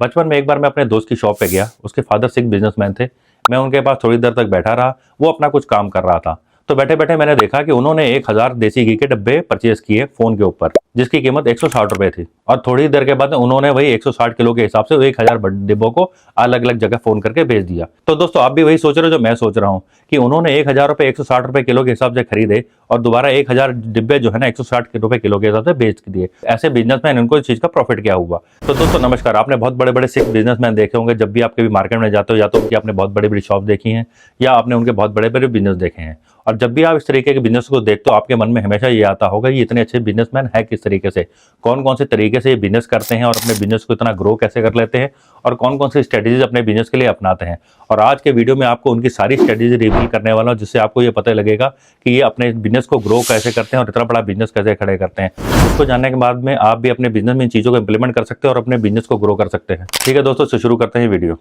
बचपन में एक बार मैं अपने दोस्त की शॉप पे गया। उसके फादर सिख बिजनेसमैन थे। मैं उनके पास थोड़ी देर तक बैठा रहा। वो अपना कुछ काम कर रहा था। तो बैठे बैठे मैंने देखा कि उन्होंने 1000 देसी घी के डब्बे परचेज किए फोन के ऊपर, जिसकी कीमत 160 रुपए थी। और थोड़ी देर के बाद उन्होंने वही 160 किलो के हिसाब से 1000 डिब्बों को अलग अलग जगह फोन करके भेज दिया। तो दोस्तों आप भी वही सोच रहे हो जो मैं सोच रहा हूँ कि उन्होंने 1000 रुपए 160 रुपए किलो के हिसाब से खरीदे और दोबारा 1000 डिब्बे जो है ना 160 रुपए किलो के हिसाब से बेच दिए। ऐसे बिजनेसमैन, इनको इस चीज का प्रॉफिट क्या हुआ? तो दोस्तों नमस्कार। आपने बहुत बड़े बड़े सिख बिजनेसमैन देखे होंगे। जब भी आप कभी मार्केट में जाते हो या तो उनकी आपने बहुत बड़ी बड़ी शॉप देखी है या आपने उनके बहुत बड़े बड़े बिजनेस देखे हैं। और जब भी आप इस तरीके के बिजनेस को देखते हो आपके मन में हमेशा ये आता होगा ये इतने अच्छे बिजनेसमैन है किस तरीके से, कौन कौन से तरीके से ये बिजनेस करते हैं और अपने बिजनेस को इतना ग्रो कैसे कर लेते हैं और कौन कौन सी स्ट्रेटेजीज अपने बिजनेस के लिए अपनाते हैं। और आज के वीडियो में आपको उनकी सारी स्ट्रेटेजी रिवील करने वाला हूं, जिससे आपको ये पता लगेगा कि ये अपने बिजनेस को ग्रो कैसे करते हैं और इतना बड़ा बिजनेस कैसे खड़े करते हैं। उसको जानने के बाद में आप भी अपने बिजनेस में इन चीज़ों को इंप्लीमेंट कर सकते हैं और अपने बिजनेस को ग्रो कर सकते हैं। ठीक है दोस्तों, शुरू करते हैं वीडियो।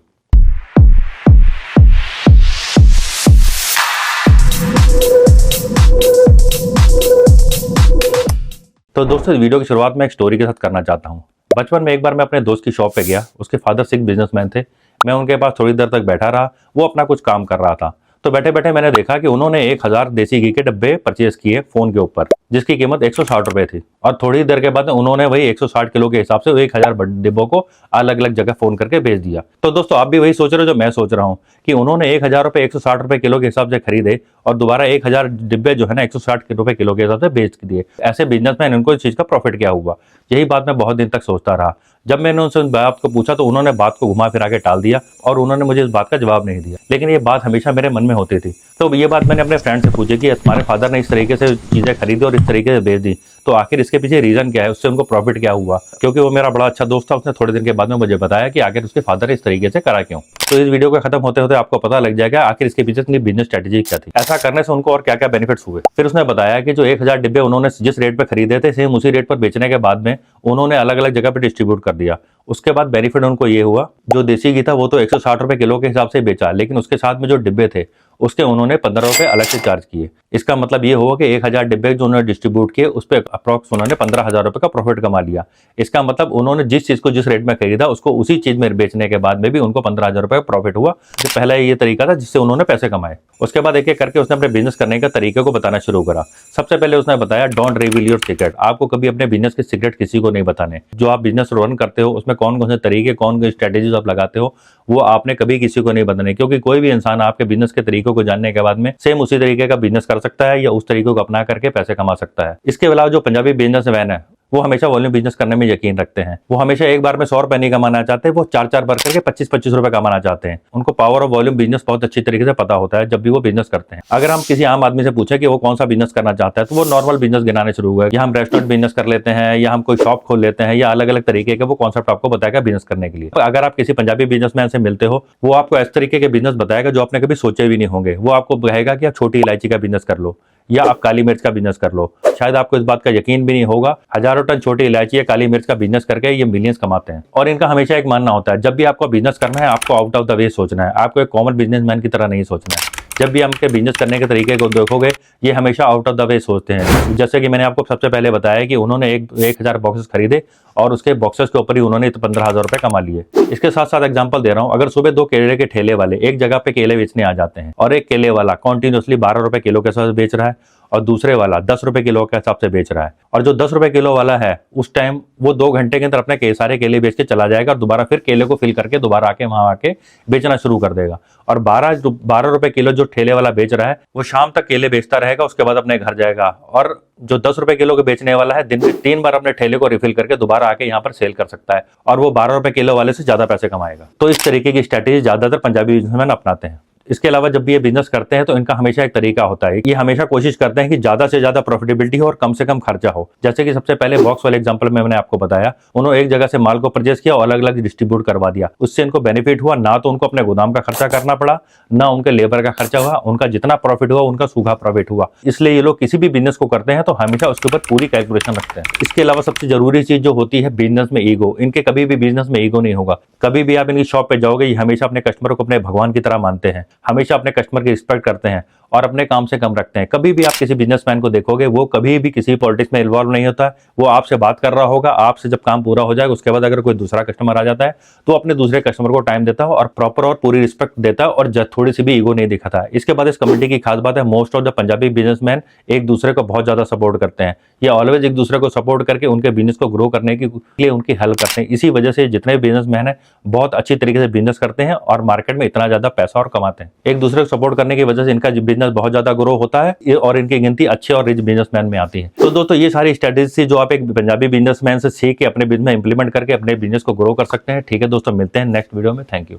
तो दोस्तों इस वीडियो की शुरुआत में एक स्टोरी के साथ करना चाहता हूँ। बचपन में एक बार मैं अपने दोस्त की शॉप पे गया। उसके फादर सिख बिजनेसमैन थे। मैं उनके पास थोड़ी देर तक बैठा रहा। वो अपना कुछ काम कर रहा था। तो बैठे बैठे मैंने देखा कि उन्होंने 1000 देसी घी के डब्बे परचेज किए फोन के ऊपर, जिसकी कीमत 160 रुपए थी। और थोड़ी देर के बाद उन्होंने वही 160 किलो के हिसाब से 1000 डिब्बों को अलग अलग जगह फोन करके भेज दिया। तो दोस्तों आप भी वही सोच रहे हो जो मैं सोच रहा हूँ कि उन्होंने 1000 रुपए 160 रुपए किलो के हिसाब से खरीदे और दोबारा 1000 डिब्बे जो है ना 160 रुपए किलो के हिसाब से बेच दिए। ऐसे बिजनेसमैन, इनको इस चीज का प्रॉफिट क्या हुआ? यही बात मैं बहुत दिन तक सोचता रहा। जब मैंने उनसे उस बात को पूछा तो उन्होंने बात को घुमा फिरा के टाल दिया और उन्होंने मुझे इस बात का जवाब नहीं दिया। लेकिन ये बात हमेशा मेरे मन में होती थी। तो ये बात मैंने अपने फ्रेंड से पूछी कि हमारे फादर ने इस तरीके से चीजें खरीदी और इस तरीके से बेच दी, तो आखिर इसके पीछे रीजन क्या है, उससे उनको प्रॉफिट क्या हुआ? क्योंकि वो मेरा बड़ा अच्छा दोस्त था। उसने थोड़े दिन के बाद में मुझे बताया कि आखिर उसके फादर इस तरीके से करा क्यों। तो इस वीडियो के खत्म होते होते आपको पता लग जाएगा आखिर इसके पीछे उनकी बिजनेस स्ट्रेटेजी क्या थी, ऐसा करने से उनको और क्या क्या बेनिफिट्स हुए। फिर उसने बताया कि जो 1000 डिब्बे उन्होंने जिस रेट पे खरीदे थे सेम उसी रेट पर बेचने के बाद में उन्होंने अलग अलग जगह पे डिस्ट्रीब्यूट कर दिया। उसके बाद बेनिफिट उनको ये हुआ, जो देसी घी था वो तो 160 रुपए किलो के हिसाब से बेचा, लेकिन उसके साथ में जो डिब्बे थे उसके उन्होंने 15 रुपए अलग से चार्ज किए। इसका मतलब ये हुआ कि 1000 डिब्बे जो उन्होंने डिस्ट्रीब्यूट किए उस पर अप्रॉक्स उन्होंने 15,000 रुपए का प्रॉफिट कमा लिया। इसका मतलब उन्होंने जिस चीज को जिस रेट में खरीदा उसको उसी चीज में बेचने के बाद में भी उनको 15,000 रुपए का प्रॉफिट हुआ। तो पहला ये तरीका था जिससे उन्होंने पैसे कमाए। उसके बाद एक एक करके उसने अपने बिजनेस करने के तरीके को बताना शुरू करा। सबसे पहले उसने बताया डोंट रिवील योर सीक्रेट। आपको कभी अपने बिजनेस के सीक्रेट किसी को नहीं बताने। जो आप बिजनेस रन करते हो उसमें कौन कौन से तरीके, कौन कौन स्ट्रेटेजीज आप लगाते हो, वो आपने कभी किसी को नहीं बताने। क्योंकि कोई भी इंसान आपके बिजनेस के तरीकों को जानने के बाद में सेम उसी तरीके का बिजनेस कर सकता है या उस तरीके को अपना करके पैसे कमा सकता है। इसके अलावा जो पंजाबी बिजनेसमैन है वो हमेशा वॉल्यूम बिजनेस करने में यकीन रखते हैं। वो हमेशा एक बार में 100 रुपए नहीं कमाना चाहते, वो 4-4 बार करके 25-25 रुपए कमाना चाहते हैं। उनको पावर ऑफ वॉल्यूम बिजनेस बहुत अच्छी तरीके से पता होता है जब भी वो बिजनेस करते हैं। अगर हम किसी आम आदमी से पूछे कि वो कौन सा बिजनेस करना चाहता है तो वो नॉर्मल बिजनेस गिनाने शुरू हुए, या हम रेस्टोरेंट बिजनेस कर लेते हैं या हम कोई शॉप खोल लेते हैं, या अलग अलग तरीके के वो कॉन्सेप्ट आपको बताएगा बिजनेस करने के लिए। अगर आप किसी पंजाबी बिजनेसमैन से मिलते हो वो आपको इस तरीके के बिजनेस बताएगा जो आपने कभी सोचे भी नहीं होंगे। वो आपको कहेगा कि आप छोटी इलायची का बिजनेस कर लो या आप काली मिर्च का बिजनेस कर लो। शायद आपको इस बात का यकीन भी नहीं होगा, हजारों टन छोटी इलायची या काली मिर्च का बिजनेस करके ये मिलियंस कमाते हैं। और इनका हमेशा एक मानना होता है जब भी आपको बिजनेस करना है आपको आउट ऑफ द वे सोचना है, आपको एक कॉमन बिजनेसमैन की तरह नहीं सोचना है। जब भी हमके बिजनेस करने के तरीके को देखोगे ये हमेशा आउट ऑफ द वे सोचते हैं। जैसे कि मैंने आपको सबसे पहले बताया कि उन्होंने 1000 बॉक्सेस खरीदे और उसके बॉक्सेस के ऊपर ही उन्होंने 15,000 रुपए कमा लिए। इसके साथ साथ एग्जांपल दे रहा हूं, अगर सुबह 2 केले के ठेले वाले एक जगह पे केले बेचने आ जाते हैं और एक केले वाला कॉन्टिन्यूसली 12 रुपए किलो के साथ बेच रहा है और दूसरे वाला 10 रुपए किलो के हिसाब से बेच रहा है, और जो 10 रुपए किलो वाला है उस टाइम वो 2 घंटे के अंदर अपने सारे केले बेच के चला जाएगा और दोबारा फिर केले को फिल करके दोबारा आके वहां आके बेचना शुरू कर देगा। और 12 रुपए किलो जो ठेले वाला बेच रहा है वो शाम तक केले बेचता रहेगा, उसके बाद अपने घर जाएगा। और जो 10 रुपए किलो के बेचने वाला है दिन में 3 बार अपने ठेले को रिफिल करके दोबारा आके यहाँ पर सेल कर सकता है और वो 12 रुपए किलो वाले से ज्यादा पैसे कमाएगा। तो इस तरीके की स्ट्रेटेजी ज्यादातर पंजाबी बिजनेसमैन अपनाते हैं। इसके अलावा जब भी ये बिजनेस करते हैं तो इनका हमेशा एक तरीका होता है, ये हमेशा कोशिश करते हैं कि ज्यादा से ज्यादा प्रॉफिटेबिलिटी हो और कम से कम खर्चा हो। जैसे कि सबसे पहले बॉक्स वाले एग्जांपल में मैंने आपको बताया, उन्होंने एक जगह से माल को परचेज किया और अलग अलग डिस्ट्रीब्यूट करवा दिया। उससे इनको बेनिफिट हुआ, ना तो उनको अपने गोदाम का खर्चा करना पड़ा, ना उनके लेबर का खर्चा हुआ, उनका जितना प्रॉफिट हुआ उनका सूखा प्रॉफिट हुआ। इसलिए ये लोग किसी भी बिजनेस को करते हैं तो हमेशा उसके ऊपर पूरी कैलकुलेशन रखते हैं। इसके अलावा सबसे जरूरी चीज जो होती है बिजनेस में ईगो। इनके कभी भी बिजनेस में ईगो नहीं होगा। कभी भी आप इनकी शॉप पे जाओगे ये हमेशा अपने कस्टमर को अपने भगवान की तरह मानते हैं, हमेशा अपने कस्टमर की रिस्पेक्ट करते हैं और अपने काम से कम रखते हैं। कभी भी आप किसी बिजनेसमैन को देखोगे वो कभी भी किसी पॉलिटिक्स में इन्वॉल्व नहीं होता है। वो आपसे बात कर रहा होगा, आपसे जब काम पूरा हो जाएगा उसके बाद अगर कोई दूसरा कस्टमर आ जाता है तो अपने दूसरे कस्टमर को टाइम देता है और प्रॉपर और पूरी रिस्पेक्ट देता है और थोड़ी सी भी ईगो नहीं दिखाता है। इसके बाद इस कम्युनिटी की खास बात है, most of the Punjabi businessman एक दूसरे को बहुत ज्यादा सपोर्ट करते हैं। ये ऑलवेज एक दूसरे को सपोर्ट करके उनके बिजनेस को ग्रो करने के लिए उनकी हेल्प करते हैं। इसी वजह से जितने भी बिजनेसमैन हैं बहुत अच्छी तरीके से बिजनेस करते हैं और मार्केट में इतना ज्यादा पैसा और कमाते हैं। एक दूसरे को सपोर्ट करने की वजह से इनका बिजनेस बहुत ज्यादा ग्रो होता है और इनकी गिनती अच्छे और रिच बिजनेसमैन में आती है। तो दोस्तों ये सारी स्ट्रेटेजी जो आप एक पंजाबी बिजनेसमैन से सीख के अपने बिजनेस में इंप्लीमेंट करके अपने बिजनेस को ग्रो कर सकते हैं। ठीक है दोस्तों, मिलते हैं नेक्स्ट वीडियो में। Thank you.